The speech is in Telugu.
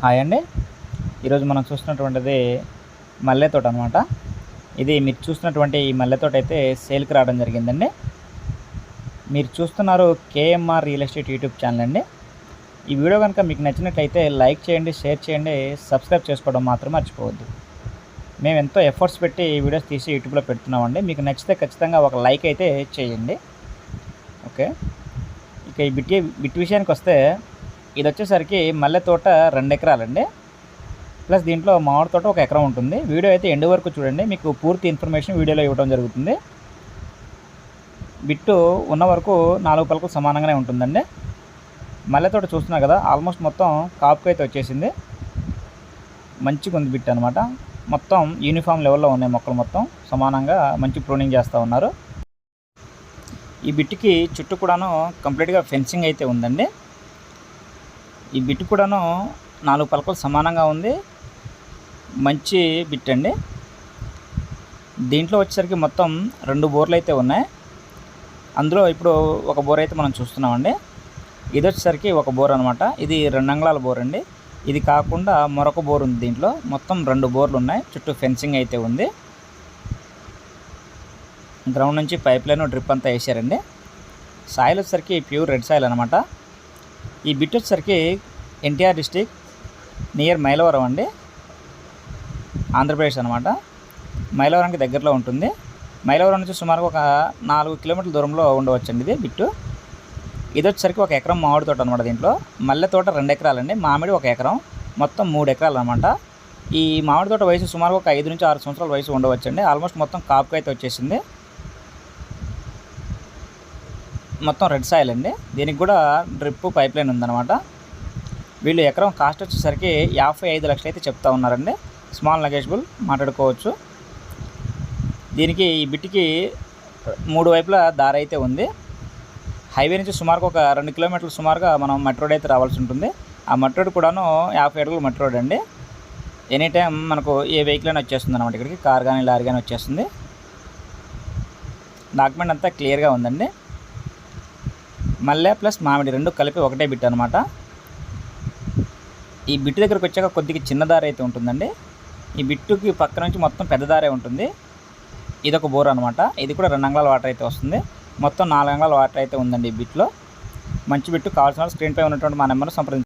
హాయ్ అండి. ఈరోజు మనం చూస్తున్నటువంటిది మల్లె తోట అనమాట. ఇది మీరు చూస్తున్నటువంటి ఈ మల్లె తోట అయితే సేల్కి రావడం జరిగిందండి. మీరు చూస్తున్నారు KMR real estate YouTube channel అండి. ఈ వీడియో కనుక మీకు నచ్చినట్లయితే లైక్ చేయండి, షేర్ చేయండి, సబ్స్క్రైబ్ చేసుకోవడం మాత్రం మర్చిపోవద్దు. మేము ఎంతో ఎఫర్ట్స్ పెట్టి ఈ వీడియోస్ తీసి యూట్యూబ్లో పెడుతున్నామండి. మీకు నచ్చితే ఖచ్చితంగా ఒక లైక్ అయితే చేయండి. ఓకే, ఇక ఈ బిట్ విషయానికి వస్తే, ఇది వచ్చేసరికి మల్లె తోట 2 ఎకరాలండి. ప్లస్ దీంట్లో మామిడి తోట 1 ఎకరం ఉంటుంది. వీడియో అయితే ఎండ్ వరకు చూడండి, మీకు పూర్తి ఇన్ఫర్మేషన్ వీడియోలో ఇవ్వడం జరుగుతుంది. బిట్టు ఉన్న వరకు 4 పలకలు సమానంగానే ఉంటుందండి. మల్లె తోట చూస్తున్నారు కదా, ఆల్మోస్ట్ మొత్తం కాపుకి అయితే వచ్చేసింది. మంచిగా ఉంది బిట్ అనమాట. మొత్తం యూనిఫామ్ లెవెల్లో ఉన్నాయి మొక్కలు, మొత్తం సమానంగా మంచి ప్రూనింగ్ చేస్తూ ఉన్నారు. ఈ బిట్కి చుట్టూ కూడాను కంప్లీట్గా ఫెన్సింగ్ అయితే ఉందండి. ఈ బిట్ కూడాను 4 పలకలు సమానంగా ఉంది. మంచి బిట్ అండి. దీంట్లో వచ్చేసరికి మొత్తం 2 బోర్లు అయితే ఉన్నాయి. అందులో ఇప్పుడు ఒక బోర్ అయితే మనం చూస్తున్నామండి. ఇది వచ్చేసరికి ఒక బోర్ అనమాట. ఇది 2 అంగుళాల బోర్ అండి. ఇది కాకుండా మరొక బోర్ ఉంది. దీంట్లో మొత్తం 2 బోర్లు ఉన్నాయి. చుట్టూ ఫెన్సింగ్ అయితే ఉంది. గ్రౌండ్ నుంచి పైప్ లైన్ డ్రిప్ అంతా వేసారండి. సాయిల్ వచ్చేసరికి ప్యూర్ రెడ్ సాయిల్ అనమాట. ఈ బిట్ వచ్చేసరికి ఎన్టీఆర్ డిస్టిక్ నియర్ మైలవరం అండి, ఆంధ్రప్రదేశ్ అనమాట. మైలవరంకి దగ్గరలో ఉంటుంది. మైలవరం నుంచి సుమారుగా ఒక 4 కిలోమీటర్ల దూరంలో ఉండవచ్చండి ఇది బిట్టు. ఇది వచ్చేసరికి 1 ఎకరం మామిడి తోట అనమాట. దీంట్లో మల్లె తోట 2 ఎకరాలండి, మామిడి 1 ఎకరం, మొత్తం 3 ఎకరాలు అనమాట. ఈ మామిడి తోట వయసు సుమారుగా ఒక 5 నుంచి 6 సంవత్సరాల వయసు ఉండవచ్చండి. ఆల్మోస్ట్ మొత్తం కాపుకి అయితే వచ్చేసింది. మొత్తం రెడ్ సాయిల్ అండి. దీనికి కూడా డ్రిప్ పైప్ లైన్ ఉందన్నమాట. వీళ్ళు ఎకరం కాస్ట్ వచ్చేసరికి 55 లక్షలు అయితే చెప్తా ఉన్నారండి. స్మాల్ నెగోషియబుల్ మాట్లాడుకోవచ్చు. దీనికి ఈ బిట్కి 3 వైపులా దారి అయితే ఉంది. హైవే నుంచి సుమారుగా ఒక 2 కిలోమీటర్లు సుమారుగా మనం మట్టి రోడ్ అయితే రావాల్సి ఉంటుంది. ఆ మట్టి రోడ్ కూడాను 50 అడుగులు మట్టి రోడ్ అండి. ఎనీ టైం మనకు ఏ వెహికల్ అయినా వచ్చేస్తుంది అనమాట. ఇక్కడికి కార్ కానీ లారీ కానీ వచ్చేస్తుంది. డాక్యుమెంట్ అంతా క్లియర్గా ఉందండి. మల్లె ప్లస్ మామిడి 2 కలిపి ఒకటే బిట్ అనమాట. ఈ బిట్టు దగ్గరకు వచ్చాక కొద్దిగా చిన్న దారి అయితే ఉంటుందండి. ఈ బిట్టుకి పక్క నుంచి మొత్తం పెద్ద దారే ఉంటుంది. ఇదొక బోర్ అనమాట. ఇది కూడా 2 అంగుళాల వాటర్ అయితే వస్తుంది. మొత్తం 4 అంగుళాల వాటర్ అయితే ఉందండి ఈ బిట్లో. మంచి బిట్టు. కావాల్సిన స్క్రీన్పై ఉన్నటువంటి మా నెంబర్ను సంప్రదించండి.